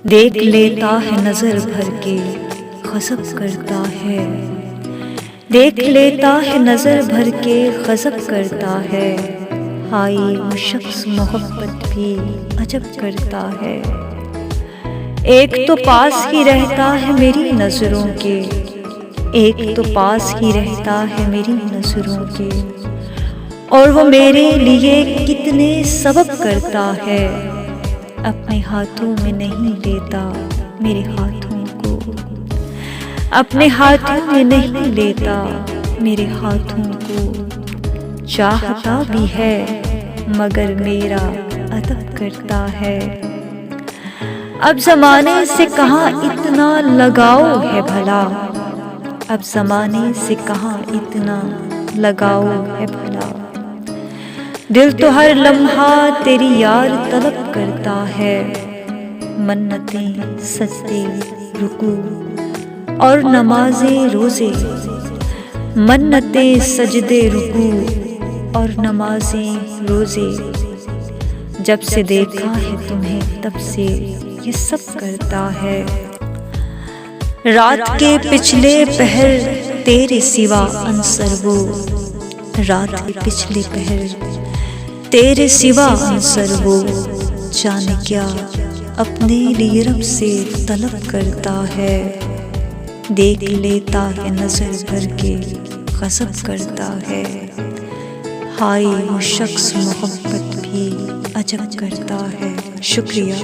देख लेता है नजर भर के गज़ब करता है। देख लेता है नजर भर के गज़ब करता है। हाय वो शख्स मोहब्बत भी अजब करता है। एक तो पास ही रहता है मेरी नजरों के, एक तो पास ही रहता है मेरी नजरों के, और वो मेरे लिए कितने सबब करता है। अपने हाथों में नहीं लेता मेरे हाथों को, अपने हाथों में नहीं लेता मेरे हाथों को। चाहता भी है मगर मेरा अदब करता है। अब जमाने से कहाँ इतना लगाव है भला, अब जमाने से कहाँ इतना लगाव है भला। दिल तो हर लम्हा तेरी यार तलब करता है। मन्नतें सजदे रुकू और नमाज़ें रोज़े, मन्नतें सजदे रुकू और नमाज़ें रोज़े। जब से देखा है तुम्हें तब से ये सब करता है। रात के पिछले पहर तेरे सिवा अनसर वो, रात के पिछले पहर तेरे सिवा अनसर वो। जाने क्या अपने लिए रब से तलब करता है। देख लेता है नजर भर के गज़ब करता है। हाय वो शख्स मोहब्बत भी अजब करता है। शुक्रिया।